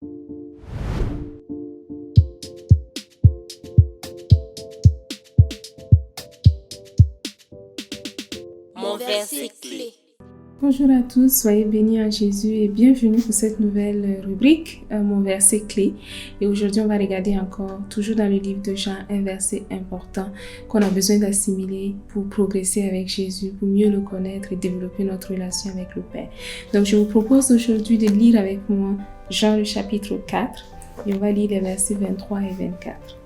Mon verset clé. Bonjour à tous, soyez bénis en Jésus et bienvenue pour cette nouvelle rubrique, mon verset clé. Et aujourd'hui, on va regarder encore, toujours dans le livre de Jean, un verset important qu'on a besoin d'assimiler pour progresser avec Jésus, pour mieux le connaître et développer notre relation avec le Père. Donc, je vous propose aujourd'hui de lire avec moi Jean le chapitre 4 et on va lire les versets 23 et 24.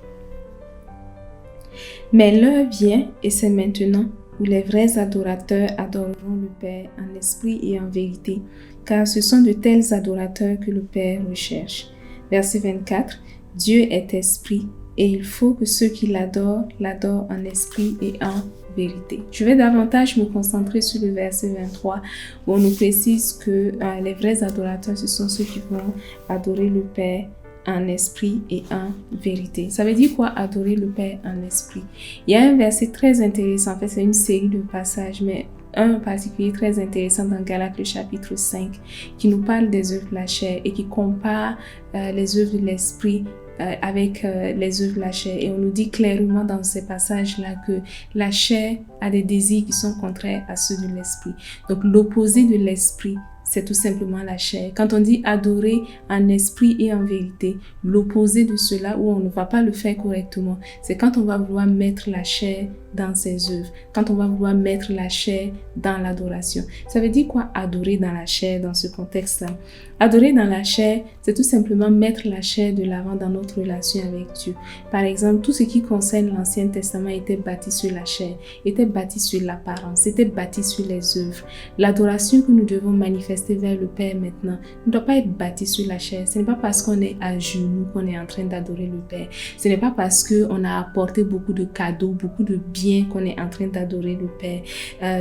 Mais l'heure vient et c'est maintenant où les vrais adorateurs adoreront le Père en esprit et en vérité, car ce sont de tels adorateurs que le Père recherche. Verset 24. Dieu est esprit, et il faut que ceux qui l'adorent en esprit et en vérité. Je vais davantage me concentrer sur le verset 23, où on nous précise que les vrais adorateurs, ce sont ceux qui vont adorer le Père en esprit et en vérité. Ça veut dire quoi, adorer le Père en esprit? Il y a un verset très intéressant, en fait c'est une série de passages, mais un en particulier très intéressant dans Galates le chapitre 5, qui nous parle des œuvres de la chair et qui compare les œuvres de l'esprit avec les œuvres de la chair. Et on nous dit clairement dans ces passages-là que la chair a des désirs qui sont contraires à ceux de l'esprit. Donc l'opposé de l'esprit, c'est tout simplement la chair. Quand on dit adorer en esprit et en vérité, l'opposé de cela, où on ne va pas le faire correctement, c'est quand on va vouloir mettre la chair dans ses œuvres, quand on va vouloir mettre la chair dans l'adoration. Ça veut dire quoi, adorer dans la chair dans ce contexte-là? Adorer dans la chair, c'est tout simplement mettre la chair de l'avant dans notre relation avec Dieu. Par exemple, tout ce qui concerne l'Ancien Testament était bâti sur la chair, était bâti sur l'apparence, était bâti sur les œuvres. L'adoration que nous devons manifester vers le Père maintenant ne doit pas être bâtie sur la chair. Ce n'est pas parce qu'on est à genoux qu'on est en train d'adorer le Père. Ce n'est pas parce qu'on a apporté beaucoup de cadeaux, beaucoup de biens qu'on est en train d'adorer le Père.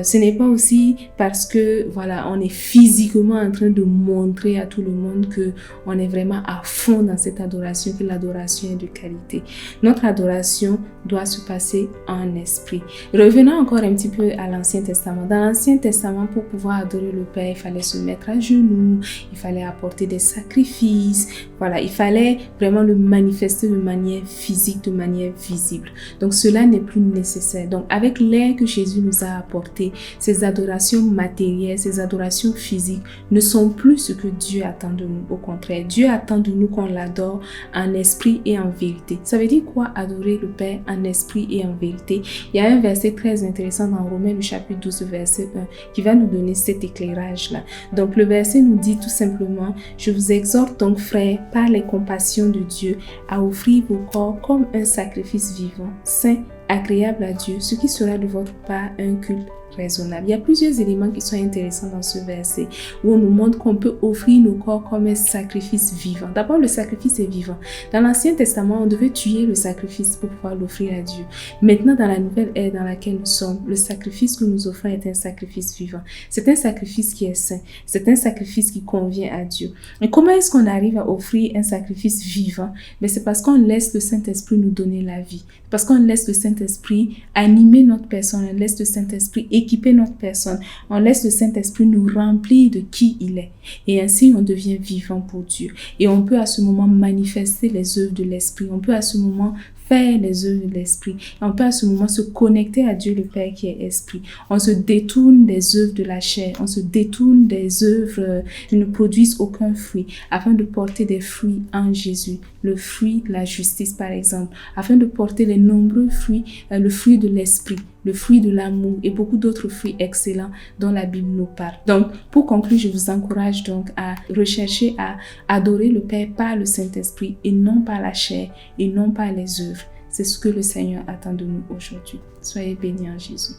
Ce n'est pas aussi parce que voilà, on est physiquement en train de montrer à tout le monde que on est vraiment à fond dans cette adoration, que l'adoration est de qualité. Notre adoration doit se passer en esprit. Revenons encore un petit peu à l'Ancien Testament. Dans l'Ancien Testament, pour pouvoir adorer le Père, il fallait se mettre à genoux, il fallait apporter des sacrifices, voilà, il fallait vraiment le manifester de manière physique, de manière visible. Donc cela n'est plus nécessaire. Donc avec l'air que Jésus nous a apporté, ces adorations matérielles, ces adorations physiques ne sont plus ce que Dieu attend de nous. Au contraire, Dieu attend de nous qu'on l'adore en esprit et en vérité. Ça veut dire quoi, adorer le Père en esprit et en vérité? Il y a un verset très intéressant dans Romains, le chapitre 12, verset 1, qui va nous donner cet éclairage-là. Donc le verset nous dit tout simplement: je vous exhorte donc, frères, par les compassions de Dieu, à offrir vos corps comme un sacrifice vivant, saint, agréable à Dieu, ce qui sera de votre part un culte raisonnable. Il y a plusieurs éléments qui sont intéressants dans ce verset, où on nous montre qu'on peut offrir nos corps comme un sacrifice vivant. D'abord, le sacrifice est vivant. Dans l'Ancien Testament, on devait tuer le sacrifice pour pouvoir l'offrir à Dieu. Maintenant, dans la nouvelle ère dans laquelle nous sommes, le sacrifice que nous offrons est un sacrifice vivant. C'est un sacrifice qui est saint. C'est un sacrifice qui convient à Dieu. Et comment est-ce qu'on arrive à offrir un sacrifice vivant? Mais c'est parce qu'on laisse le Saint-Esprit nous donner la vie. Parce qu'on laisse le Saint-Esprit animer notre personne. On laisse le Saint-Esprit équiper notre personne. On laisse le Saint-Esprit nous remplir de qui il est. Et ainsi, on devient vivant pour Dieu. Et on peut à ce moment manifester les œuvres de l'Esprit. On peut à ce moment faire les œuvres de l'Esprit. Et on peut à ce moment se connecter à Dieu le Père qui est Esprit. On se détourne des œuvres de la chair. On se détourne des œuvres qui ne produisent aucun fruit, afin de porter des fruits en Jésus. Le fruit de la justice, par exemple. Afin de porter les nombreux fruits, le fruit de l'Esprit, le fruit de l'amour et beaucoup d'autres fruits excellents dont la Bible nous parle. Donc, pour conclure, je vous encourage donc à rechercher à adorer le Père par le Saint-Esprit et non par la chair et non par les œuvres. C'est ce que le Seigneur attend de nous aujourd'hui. Soyez bénis en Jésus.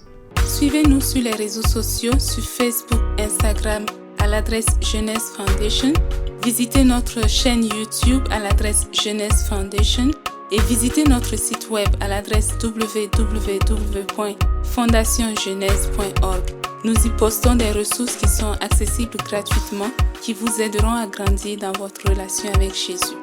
Suivez-nous sur les réseaux sociaux, sur Facebook, Instagram, à l'adresse Jeunesse Foundation. Visitez notre chaîne YouTube à l'adresse Jeunesse Foundation et visitez notre site web à l'adresse www.fondationjeunesse.org. Nous y postons des ressources qui sont accessibles gratuitement, qui vous aideront à grandir dans votre relation avec Jésus.